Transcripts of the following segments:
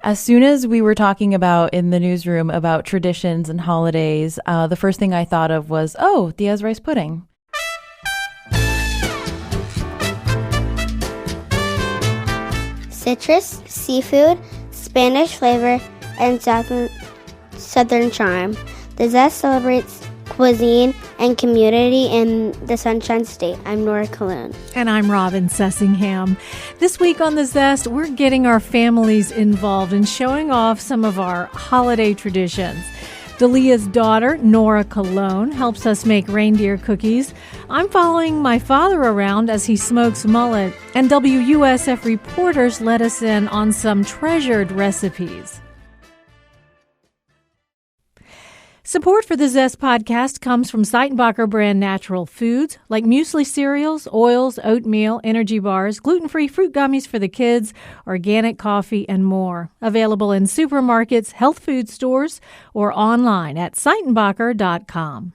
As soon as we were talking about in the newsroom about traditions and holidays, the first thing I thought of was, Dia's rice pudding. Citrus, seafood, Spanish flavor, and Southern charm. The Zest celebrates cuisine and community in the Sunshine State. I'm Nora Colon. And I'm Robin Sessingham. This week on The Zest, we're getting our families involved and showing off some of our holiday traditions. Dalia's daughter, Nora Colon, helps us make reindeer cookies. I'm following my father around as he smokes mullet. And WUSF reporters let us in on some treasured recipes. Support for the Zest podcast comes from Seitenbacher brand natural foods like muesli cereals, oils, oatmeal, energy bars, gluten-free fruit gummies for the kids, organic coffee, and more. Available in supermarkets, health food stores, or online at Seitenbacher.com.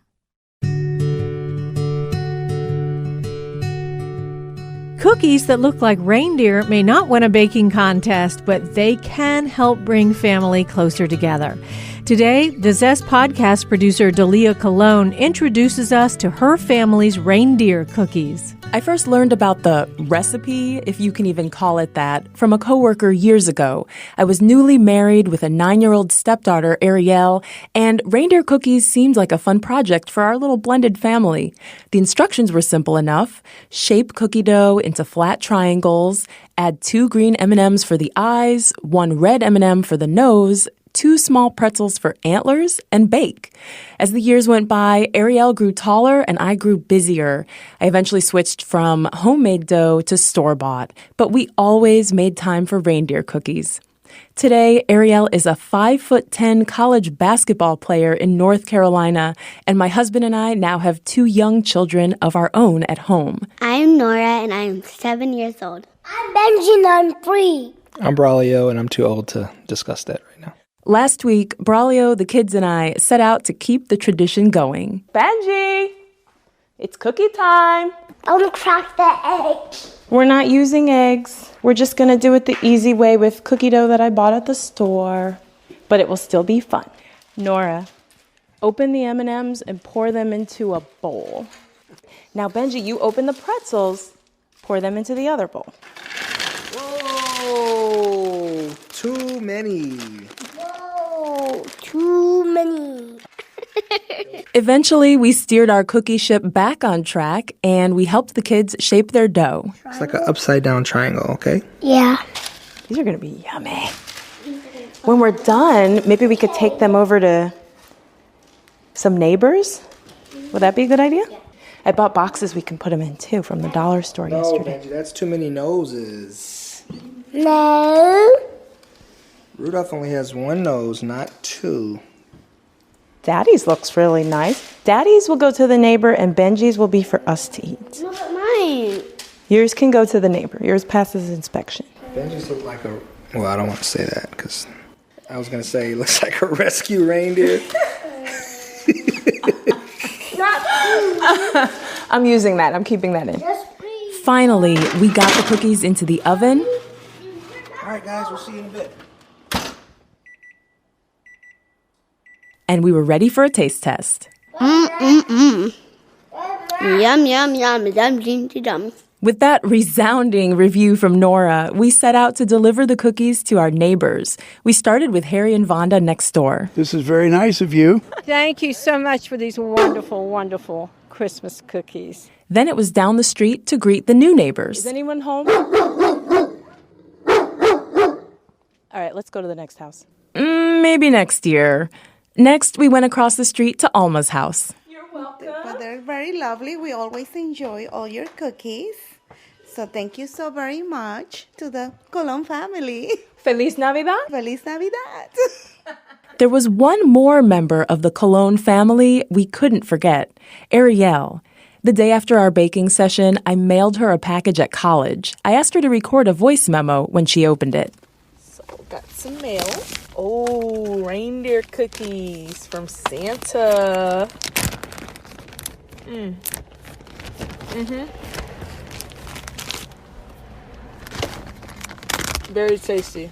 Cookies that look like reindeer may not win a baking contest, but they can help bring family closer together. Today, the Zest podcast producer Dalia Colon introduces us to her family's reindeer cookies. I first learned about the recipe, if you can even call it that, from a coworker years ago. I was newly married with a 9-year-old stepdaughter, Ariel, and reindeer cookies seemed like a fun project for our little blended family. The instructions were simple enough. Shape cookie dough into flat triangles, add 2 green M&Ms for the eyes, 1 red M&M for the nose, 2 small pretzels for antlers, and bake. As the years went by, Ariel grew taller and I grew busier. I eventually switched from homemade dough to store-bought, but we always made time for reindeer cookies. Today, Ariel is a 5'10" college basketball player in North Carolina, and my husband and I now have 2 young children of our own at home. I'm Nora, and I'm 7 years old. I'm Benji, and I'm 3. I'm Braulio, and I'm too old to discuss that right now. Last week, Braulio, the kids, and I set out to keep the tradition going. Benji, it's cookie time. I'm gonna crack the egg. We're not using eggs. We're just going to do it the easy way with cookie dough that I bought at the store. But it will still be fun. Nora, open the M&Ms and pour them into a bowl. Now, Benji, you open the pretzels. Pour them into the other bowl. Whoa! Too many. Whoa, too many. Eventually, we steered our cookie ship back on track, and we helped the kids shape their dough. It's like an upside-down triangle, okay? Yeah. These are going to be yummy. When we're done, maybe we could take them over to some neighbors. Would that be a good idea? Yeah. I bought boxes we can put them in, too, from the dollar store yesterday. Benji, that's too many noses. No. Rudolph only has 1 nose, not 2. Daddy's looks really nice. Daddy's will go to the neighbor, and Benji's will be for us to eat. Look at mine. Yours can go to the neighbor. Yours passes inspection. Benji's look like a... Well, I don't want to say that, because I was going to say he looks like a rescue reindeer. I'm using that. I'm keeping that in. Finally, we got the cookies into the oven. All right, guys, we'll see you in a bit. And we were ready for a taste test. Yum, yum, yum, yum, yum. With that resounding review from Nora, we set out to deliver the cookies to our neighbors. We started with Harry and Vonda next door. This is very nice of you. Thank you so much for these wonderful, wonderful Christmas cookies. Then it was down the street to greet the new neighbors. Is anyone home? All right, let's go to the next house. Maybe next year. Next, we went across the street to Alma's house. You're welcome. But they're very lovely. We always enjoy all your cookies. So thank you so very much to the Colon family. Feliz Navidad. Feliz Navidad. There was one more member of the Colon family we couldn't forget, Ariel. The day after our baking session, I mailed her a package at college. I asked her to record a voice memo when she opened it. So, got some mail. Oh, reindeer cookies from Santa. Very tasty.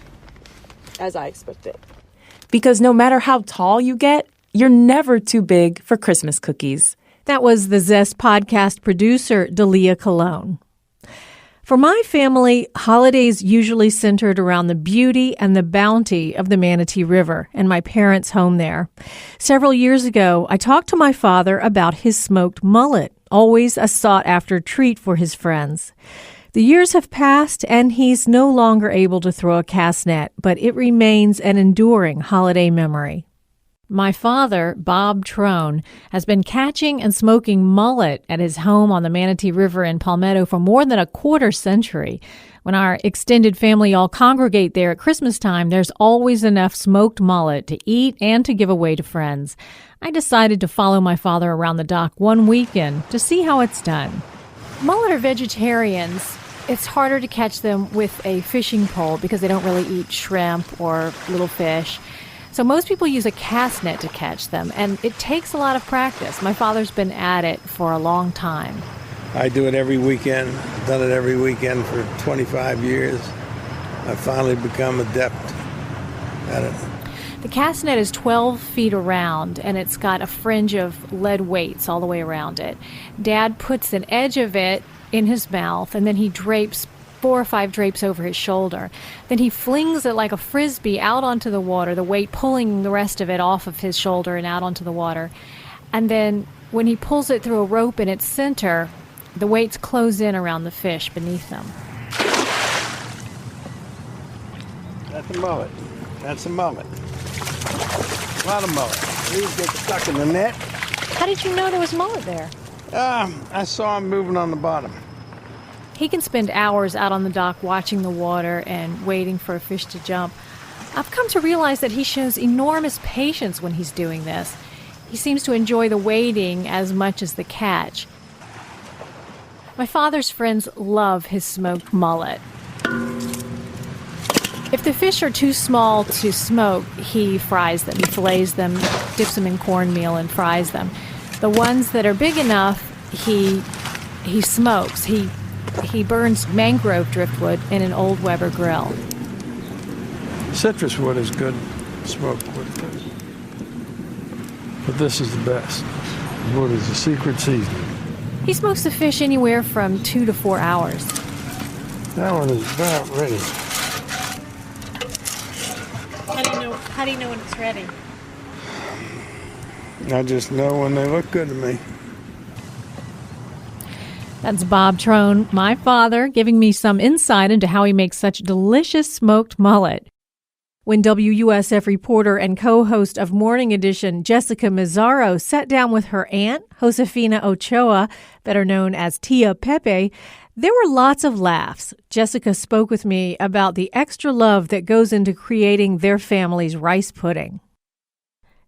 as I expected. Because no matter how tall you get, you're never too big for Christmas cookies. That was the Zest podcast producer, Dalia Colon. For my family, holidays usually centered around the beauty and the bounty of the Manatee River and my parents' home there. Several years ago, I talked to my father about his smoked mullet, always a sought-after treat for his friends. The years have passed, and he's no longer able to throw a cast net, but it remains an enduring holiday memory. My father, Bob Trone, has been catching and smoking mullet at his home on the Manatee River in Palmetto for more than a quarter century. When our extended family all congregate there at Christmas time, there's always enough smoked mullet to eat and to give away to friends. I decided to follow my father around the dock one weekend to see how it's done. Mullet are vegetarians. It's harder to catch them with a fishing pole because they don't really eat shrimp or little fish. So most people use a cast net to catch them, and it takes a lot of practice. My father's been at it for a long time. I do it every weekend. I've done it every weekend for 25 years. I've finally become adept at it. The cast net is 12 feet around, and it's got a fringe of lead weights all the way around it. Dad puts an edge of it in his mouth, and then he drapes 4 or 5 drapes over his shoulder. Then he flings it like a frisbee out onto the water, the weight pulling the rest of it off of his shoulder and out onto the water. And then when he pulls it through a rope in its center, the weights close in around the fish beneath them. That's a mullet. That's a mullet. A lot of mullet. These get stuck in the net. How did you know there was mullet there? I saw him moving on the bottom. He can spend hours out on the dock watching the water and waiting for a fish to jump. I've come to realize that he shows enormous patience when he's doing this. He seems to enjoy the waiting as much as the catch. My father's friends love his smoked mullet. If the fish are too small to smoke, he fries them. He fillets them, dips them in cornmeal, and fries them. The ones that are big enough, he smokes. He burns mangrove driftwood in an old Weber grill. Citrus wood is good, smoked wood. But this is the best. Wood is the secret seasoning. He smokes the fish anywhere from 2 to 4 hours. That one is about ready. How do you know when it's ready? I just know when they look good to me. That's Bob Trone, my father, giving me some insight into how he makes such delicious smoked mullet. When WUSF reporter and co-host of Morning Edition, Jessica Mazzaro, sat down with her aunt, Josefina Ochoa, better known as Tia Pepy, there were lots of laughs. Jessica spoke with me about the extra love that goes into creating their family's rice pudding.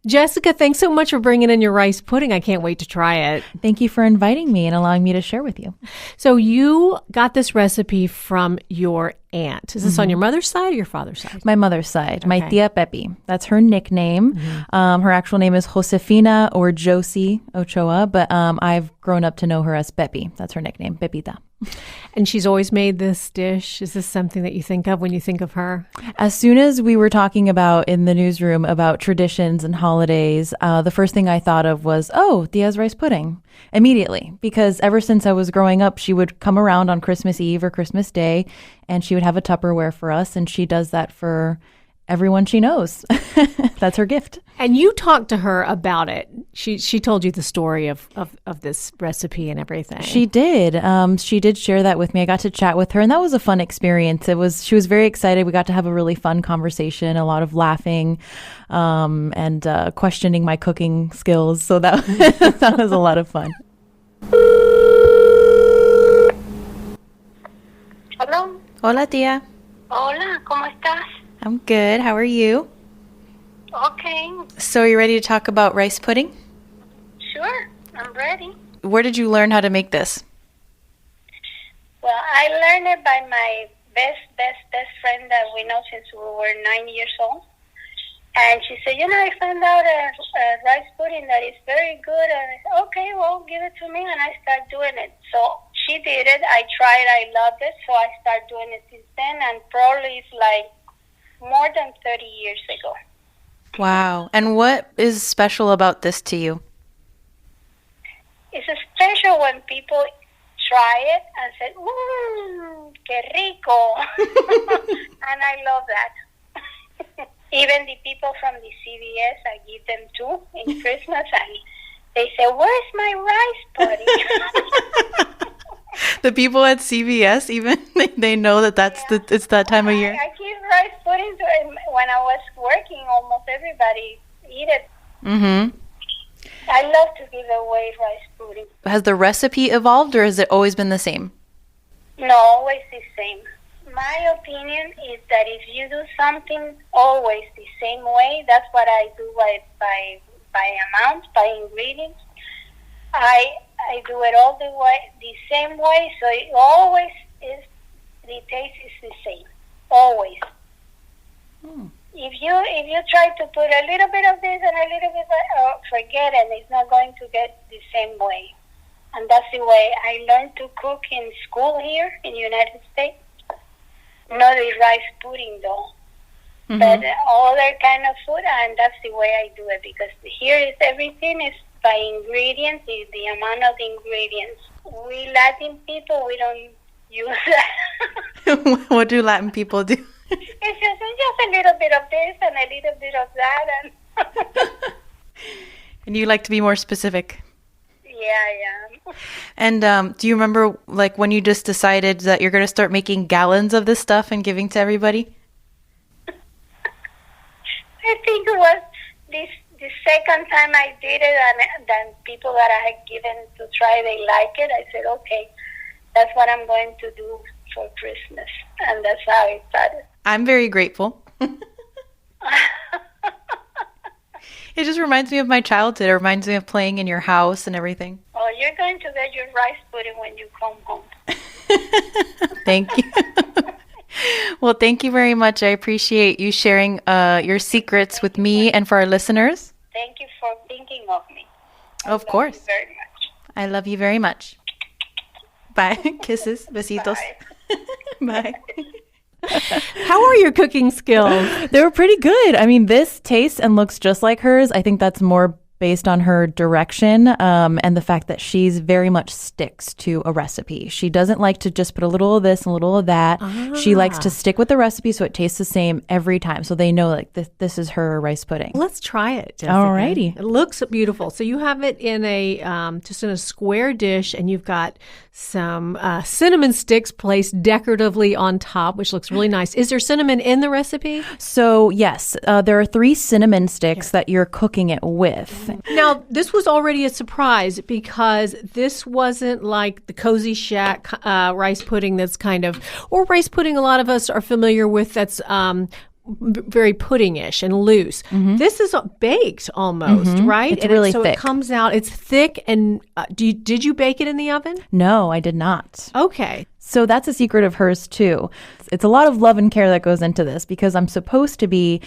Jessica, thanks so much for bringing in your rice pudding. I can't wait to try it. Thank you for inviting me and allowing me to share with you. So you got this recipe from your aunt. Is this on your mother's side or your father's side? My mother's side, Okay. my Tia Pepy. That's her nickname. Her actual name is Josefina or Josie Ochoa, but I've grown up to know her as Pepy. That's her nickname, Pepita. And she's always made this dish. Is this something that you think of when you think of her? As soon as we were talking about in the newsroom about traditions and holidays, the first thing I thought of was, oh, Tia's rice pudding, immediately. Because ever since I was growing up, she would come around on Christmas Eve or Christmas Day, and she would have a Tupperware for us, and she does that for everyone she knows. That's her gift. And you talked to her about it. She told you the story of this recipe and everything. She did. She did share that with me. I got to chat with her, and that was a fun experience. She was very excited. We got to have a really fun conversation, a lot of laughing, and questioning my cooking skills. So that that was a lot of fun. Hello. Hola, Tia. Hola, ¿cómo estás? I'm good. How are you? Okay, So are you ready to talk about rice pudding? sure, I'm ready. Where did you learn how to make this? Well, I learned it by my best friend that we know since we were 9 years old. And she said, I found out a rice pudding that is very good. And I said, okay, well, give it to me. And I started doing it. So she did it. I tried. I loved it. So I started doing it since then. And probably it's like more than 30 years ago. Wow. And what is special about this to you? It's special when people try it and say, que rico. And I love that. Even the people from the CVS, I give them too in Christmas, and they say, where's my rice pudding? The people at CVS, even, they know that it's that time of year? I give rice pudding to, when I was working, almost everybody eat it. Mm-hmm. I love to give away rice pudding. Has the recipe evolved, or has it always been the same? No, always the same. My opinion is that if you do something always the same way, that's what I do by amount, by ingredients. I do it all the same way, so it always is, the taste is the same, always. If you try to put a little bit of this and a little bit of that, forget it, it's not going to get the same way. And that's the way I learned to cook in school here in the United States. Not the rice pudding though, but all other kind of food, and that's the way I do it, because here is everything is by ingredients, is the amount of ingredients. We Latin people, we don't use that. What do Latin people do? It's just a little bit of this and a little bit of that. And you like to be more specific. Yeah, I am. And do you remember, like, when you just decided that you're going to start making gallons of this stuff and giving to everybody? I think it was the second time I did it, and then people that I had given to try, they like it. I said, okay, that's what I'm going to do for Christmas. And that's how it started. I'm very grateful. It just reminds me of my childhood. It reminds me of playing in your house and everything. Oh, you're going to get your rice pudding when you come home. Thank you. Well, thank you very much. I appreciate you sharing your secrets with me and for our listeners. Thank you for thinking of me. Of course. Thank you very much. I love you very much. Bye. Kisses. Besitos. Bye. Bye. How are your cooking skills? They were pretty good. I mean, this tastes and looks just like hers. I think that's more based on her direction and the fact that she's very much sticks to a recipe. She doesn't like to just put a little of this and a little of that. She likes to stick with the recipe so it tastes the same every time. So they know like this is her rice pudding. Let's try it, Jessica. Alrighty. It looks beautiful. So you have it in a just in a square dish, and you've got some cinnamon sticks placed decoratively on top, which looks really nice. Is there cinnamon in the recipe? So yes, there are 3 cinnamon sticks that you're cooking it with. Now, this was already a surprise because this wasn't like the Cozy Shack rice pudding that's kind of, or rice pudding a lot of us are familiar with that's very puddingish and loose. This is baked almost, right? It's really so thick. It comes out, it's thick. And did you bake it in the oven? No, I did not. Okay. So that's a secret of hers too. It's a lot of love and care that goes into this because I'm supposed to be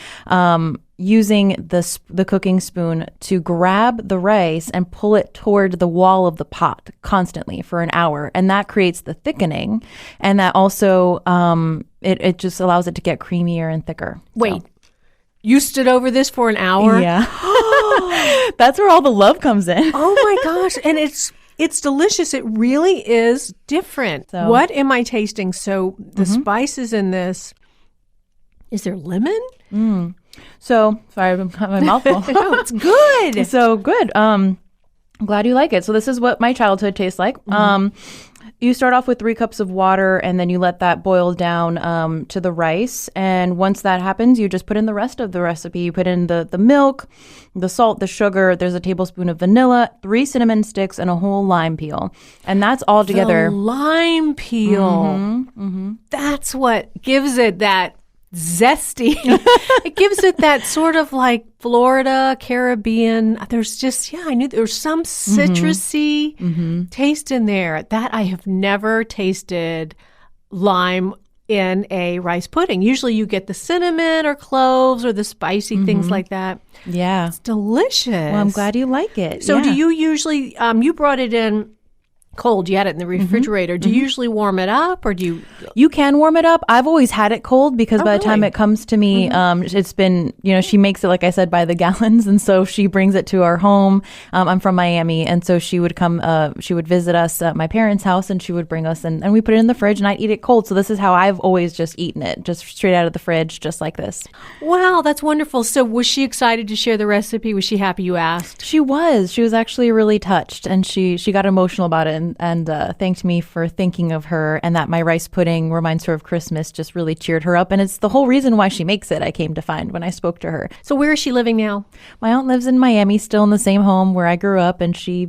using the cooking spoon to grab the rice and pull it toward the wall of the pot constantly for an hour. And that creates the thickening. And that also, it just allows it to get creamier and thicker. Wait, you stood over this for an hour? Yeah. That's where all the love comes in. Oh my gosh. And it's delicious. It really is different. So, what am I tasting? So the spices in this, is there lemon? So, sorry, I've got my mouth full. No, it's good. So good. I'm glad you like it. So this is what my childhood tastes like. You start off with 3 cups of water, and then you let that boil down to the rice. And once that happens, you just put in the rest of the recipe. You put in the milk, the salt, the sugar. There's a tablespoon of vanilla, 3 cinnamon sticks, and a whole lime peel. And that's all together. The lime peel. That's what gives it that zesty. It gives it that sort of like Florida, Caribbean. There's just, I knew there was some citrusy taste in there that I have never tasted lime in a rice pudding. Usually you get the cinnamon or cloves or the spicy things like that. Yeah. It's delicious. Well, I'm glad you like it. So do you usually, you brought it in Cold. You had it in the refrigerator. Do you usually warm it up, or do you? You can warm it up. I've always had it cold because by the time it comes to me, it's been, she makes it, like I said, by the gallons. And so she brings it to our home. I'm from Miami. And so she would come, she would visit us at my parents' house, and she would bring us, and we put it in the fridge, and I'd eat it cold. So this is how I've always just eaten it, just straight out of the fridge, just like this. Wow, that's wonderful. So was she excited to share the recipe? Was she happy you asked? She was. She was actually really touched, and she got emotional about it, and thanked me for thinking of her, and that my rice pudding reminds her of Christmas just really cheered her up. And it's the whole reason why she makes it, I came to find when I spoke to her. So where is she living now? My aunt lives in Miami, still in the same home where I grew up, and she,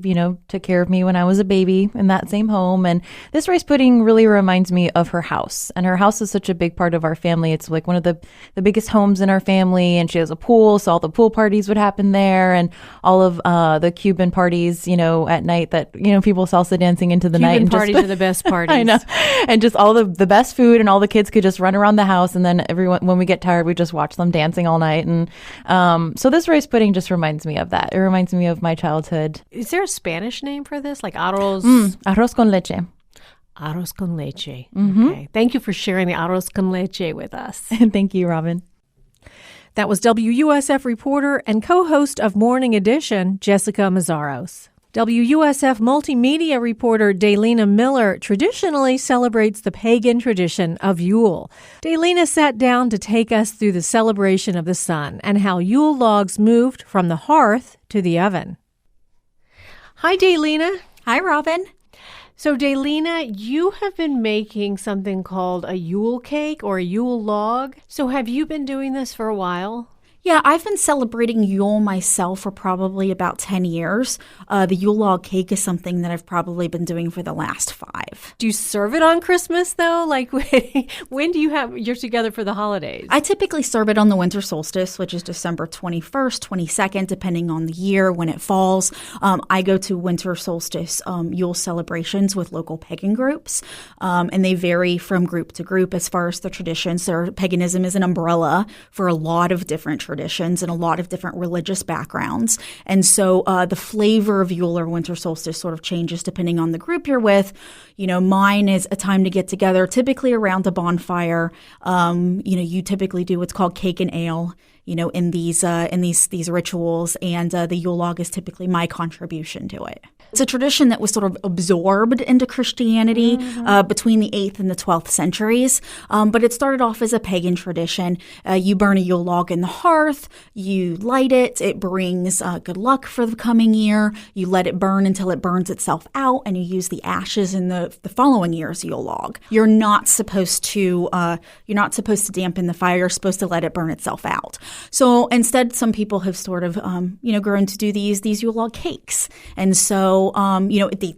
took care of me when I was a baby in that same home. And this rice pudding really reminds me of her house. And her house is such a big part of our family. It's like one of the biggest homes in our family, and she has a pool, so all the pool parties would happen there, and all of the Cuban parties, at night that, people salsa dancing into the Cuban night. And parties are the best parties. I know. And just all the best food, and all the kids could just run around the house, and then everyone, when we get tired, we just watch them dancing all night. And so this rice pudding just reminds me of that. It reminds me of my childhood. Is there a Spanish name for this? Like arroz? Arroz con leche. Arroz con leche. Okay. Thank you for sharing the arroz con leche with us. Thank you, Robin. That was WUSF reporter and co-host of Morning Edition, Jessica Mazzaros. WUSF multimedia reporter Dalia Miller traditionally celebrates the pagan tradition of Yule. Dalia sat down to take us through the celebration of the sun and how Yule logs moved from the hearth to the oven. Hi, Dalia. Hi, Robin. So, Dalia, you have been making something called a Yule cake or a Yule log. So have you been doing this for a while? Yeah, I've been celebrating Yule myself for probably about 10 years. The Yule Log Cake is something that I've probably been doing for the last 5. Do you serve it on Christmas, though? Like, when do you're together for the holidays? I typically serve it on the winter solstice, which is December 21st, 22nd, depending on the year when it falls. I go to winter solstice Yule celebrations with local pagan groups, and they vary from group to group as far as the traditions. Paganism is an umbrella for a lot of different traditions and a lot of different religious backgrounds. And so the flavor of Yule or winter solstice sort of changes depending on the group you're with. Mine is a time to get together, typically around a bonfire. You typically do what's called cake and ale, in these rituals, and the Yule log is typically my contribution to it. It's a tradition that was sort of absorbed into Christianity between the 8th and the 12th centuries, but it started off as a pagan tradition. You burn a Yule log in the hearth, you light it, it brings good luck for the coming year, you let it burn until it burns itself out, and you use the ashes in the following year's Yule log. You're not supposed to dampen the fire, you're supposed to let it burn itself out. So instead, some people have sort of, grown to do these Yule log cakes. And so,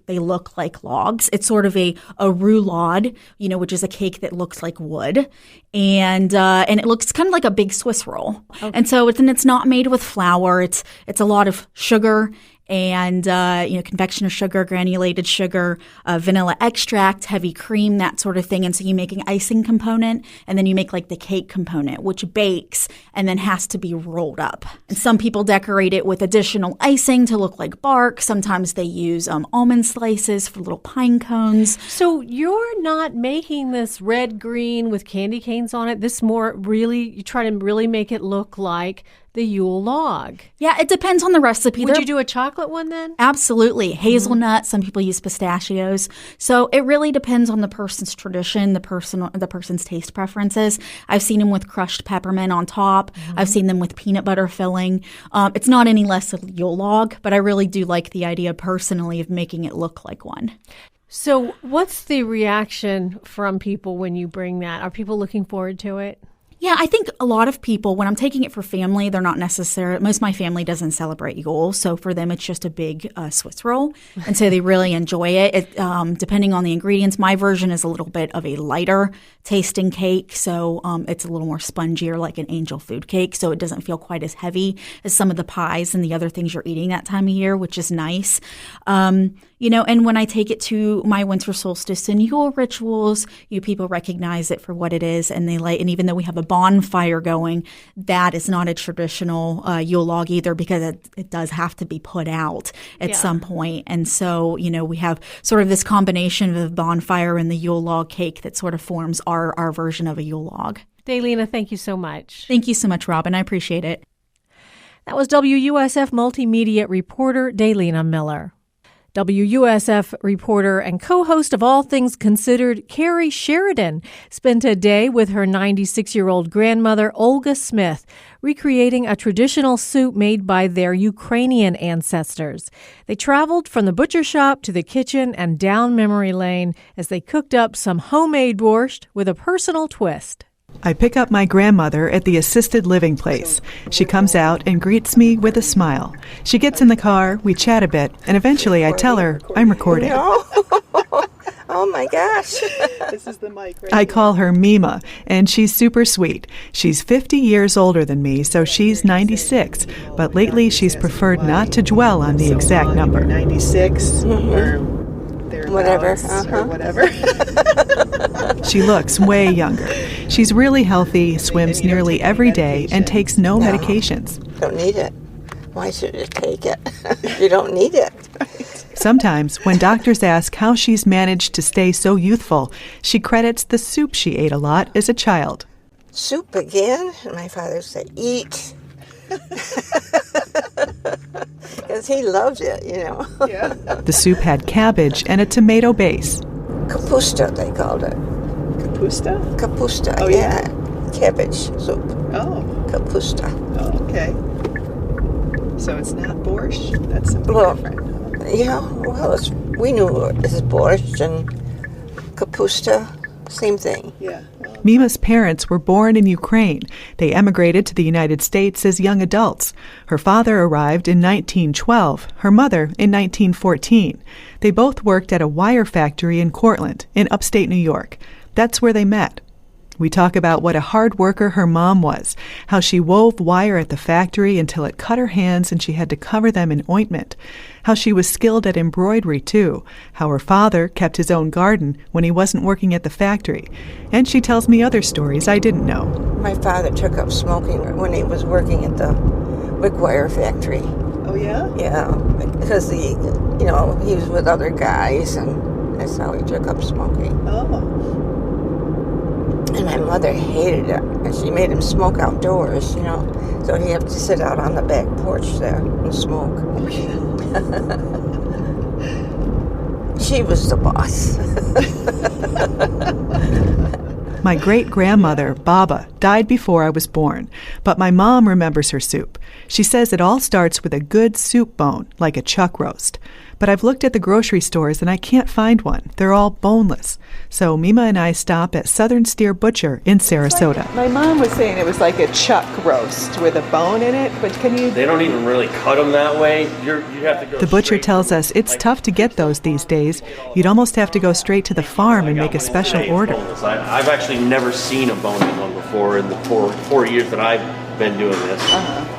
they look like logs. It's sort of a roulade, which is a cake that looks like wood. And it looks kind of like a big Swiss roll. Okay. And so it's not made with flour. It's a lot of sugar and confectioner sugar, granulated sugar, vanilla extract, heavy cream, that sort of thing. And so you make an icing component, and then you make like the cake component, which bakes and then has to be rolled up. And some people decorate it with additional icing to look like bark. Sometimes they use almond slices for little pine cones. So you're not making this red-green with candy canes on it. This more really, you try to really make it look like the Yule log. Yeah, it depends on the recipe. Would you do a chocolate one then? Absolutely. Hazelnut. Some people use pistachios. So it really depends on the person's tradition, the person's taste preferences. I've seen them with crushed peppermint on top. I've seen them with peanut butter filling. It's not any less a Yule log, but I really do like the idea personally of making it look like one. So what's the reaction from people when you bring that? Are people looking forward to it? Yeah, I think a lot of people, when I'm taking it for family, they're not necessarily, most of my family doesn't celebrate Yule, so for them it's just a big Swiss roll, and so they really enjoy it. Depending on the ingredients, my version is a little bit of a lighter tasting cake, so it's a little more spongier, like an angel food cake, so it doesn't feel quite as heavy as some of the pies and the other things you're eating that time of year, which is nice. And when I take it to my winter solstice and Yule rituals, people recognize it for what it is, and they like. And even though we have a bonfire going. That is not a traditional Yule log either, because it does have to be put out at some point. And so, we have sort of this combination of the bonfire and the Yule log cake that sort of forms our version of a Yule log. Dalia, thank you so much. Thank you so much, Robin. I appreciate it. That was WUSF multimedia reporter Dalia Miller. WUSF reporter and co-host of All Things Considered, Carrie Sheridan, spent a day with her 96-year-old grandmother, Olga Smith, recreating a traditional soup made by their Ukrainian ancestors. They traveled from the butcher shop to the kitchen and down memory lane as they cooked up some homemade borscht with a personal twist. I pick up my grandmother at the assisted living place. She comes out and greets me with a smile. She gets in the car, we chat a bit, and eventually I tell her I'm recording. Oh my gosh. This is the mic right I call her Meema, and she's super sweet. She's 50 years older than me, so she's 96, but lately she's preferred not to dwell on the exact number. 96 or whatever. Or whatever. She looks way younger. She's really healthy, swims nearly every day, and takes no medications. Don't need it. Why should you take it? You don't need it. Sometimes, when doctors ask how she's managed to stay so youthful, she credits the soup she ate a lot as a child. Soup again? And my father said, eat. Because he loved it, Yeah. The soup had cabbage and a tomato base. Kapusta, they called it. Kapusta? Kapusta, Oh, yeah. Cabbage soup. Oh. Kapusta. Oh, okay. So it's not borscht? That's something different. Yeah, well, we knew it was borscht and kapusta, same thing. Yeah. Meema's parents were born in Ukraine. They emigrated to the United States as young adults. Her father arrived in 1912, her mother in 1914. They both worked at a wire factory in Cortland, in upstate New York. That's where they met. We talk about what a hard worker her mom was, how she wove wire at the factory until it cut her hands and she had to cover them in ointment, how she was skilled at embroidery too, how her father kept his own garden when he wasn't working at the factory, and she tells me other stories I didn't know. My father took up smoking when he was working at the wick wire factory. Oh, yeah? Yeah, because he was with other guys, and that's how he took up smoking. Oh. And my mother hated it, and she made him smoke outdoors, so he had to sit out on the back porch there and smoke. Oh, yeah. She was the boss. My great-grandmother, Baba, died before I was born, but my mom remembers her soup. She says it all starts with a good soup bone, like a chuck roast. But I've looked at the grocery stores and I can't find one. They're all boneless. So Meema and I stop at Southern Steer Butcher in Sarasota. My mom was saying it was like a chuck roast with a bone in it, but can you... They don't even really cut them that way. You have to go. The butcher tells us it's tough to get those these days. You'd almost have to go straight to the farm and make a special order. I've actually never seen a boneless one before in the four years that I've been doing this. Uh-huh.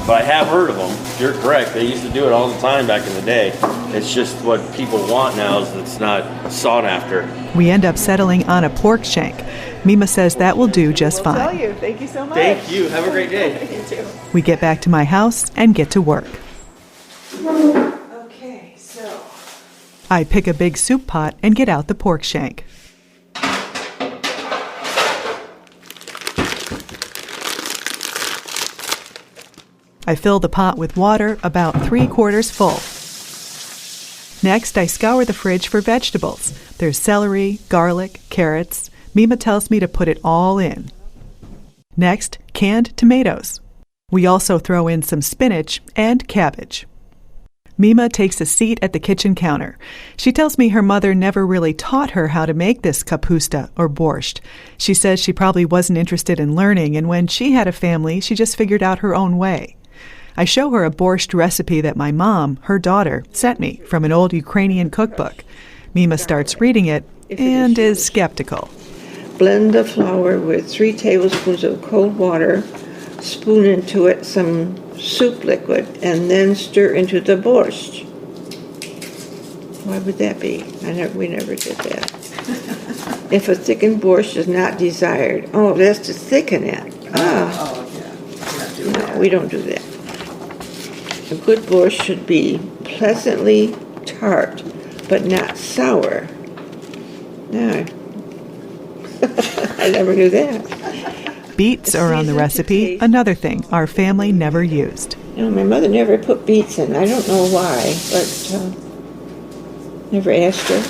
But I have heard of them. You're correct. They used to do it all the time back in the day. It's just what people want now is it's not sought after. We end up settling on a pork shank. Meema says that will do just fine. Tell you. Thank you so much. Thank you. Have a great day. You too. We get back to my house and get to work. Okay, so... I pick a big soup pot and get out the pork shank. I fill the pot with water about 3/4 full. Next, I scour the fridge for vegetables. There's celery, garlic, carrots. Meema tells me to put it all in. Next, canned tomatoes. We also throw in some spinach and cabbage. Meema takes a seat at the kitchen counter. She tells me her mother never really taught her how to make this kapusta or borscht. She says she probably wasn't interested in learning, and when she had a family, she just figured out her own way. I show her a borscht recipe that my mom, her daughter, sent me from an old Ukrainian cookbook. Meema starts reading it and is skeptical. Blend the flour with 3 tablespoons of cold water, spoon into it some soup liquid, and then stir into the borscht. Why would that be? We never did that. if a thickened borscht is not desired. Oh, that's to thicken it. No, we don't do that. A good borscht should be pleasantly tart, but not sour. No. I never knew that. Beets are on the recipe, another thing our family never used. You know, my mother never put beets in. I don't know why, but never asked her.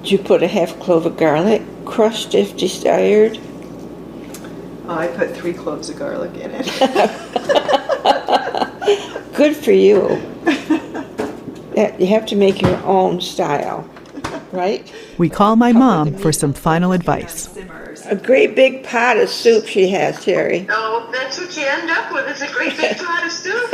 Did you put a half clove of garlic, crushed if desired? Oh, I put 3 cloves of garlic in it. Good for you. You have to make your own style, right? We call my mom for some final advice. A great big pot of soup she has, Terry. Oh, that's what you end up with. It's a great big pot of soup.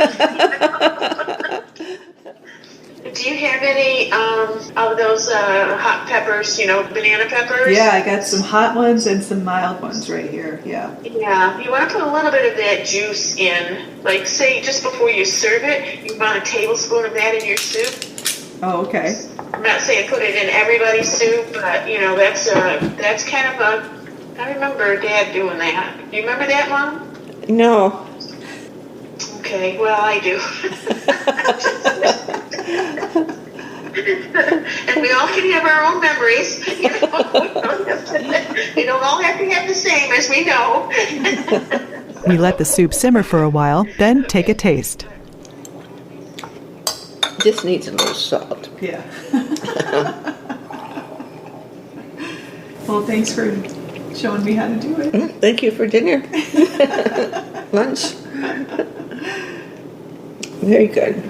Do you have any of those hot peppers, banana peppers? Yeah, I got some hot ones and some mild ones right here, yeah. Yeah, you want to put a little bit of that juice in. Like, say, just before you serve it, you want a tablespoon of that in your soup. Oh, okay. I'm not saying put it in everybody's soup, but, that's kind of a... I remember Dad doing that. Do you remember that, Mom? No. Okay, well, I do. And we all can have our own memories. We don't all have to have the same, as we know. We let the soup simmer for a while, then take a taste. This needs a little salt. Yeah. Well, thanks for showing me how to do it. Thank you for dinner. Lunch. Very good.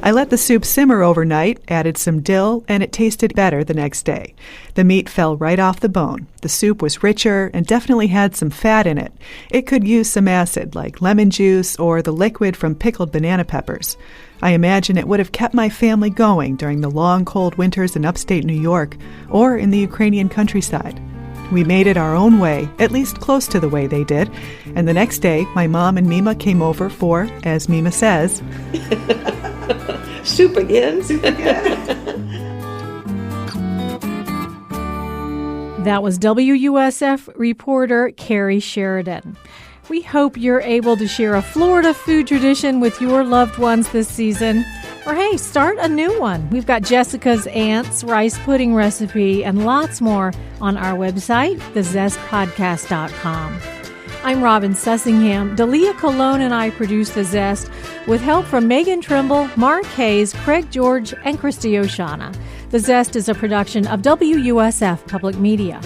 I let the soup simmer overnight, added some dill, and it tasted better the next day. The meat fell right off the bone. The soup was richer and definitely had some fat in it. It could use some acid, like lemon juice or the liquid from pickled banana peppers. I imagine it would have kept my family going during the long, cold winters in upstate New York or in the Ukrainian countryside. We made it our own way, at least close to the way they did, and the next day my mom and Meema came over for, as Meema says, soup again. Soup again. That was WUSF reporter Carrie Sheridan. We hope you're able to share a Florida food tradition with your loved ones this season. Or hey, start a new one. We've got Jessica's aunt's rice pudding recipe and lots more on our website, thezestpodcast.com. I'm Robin Sussingham. Dalia Colon and I produce The Zest with help from Megan Trimble, Mark Hayes, Craig George, and Christy Oshana. The Zest is a production of WUSF Public Media.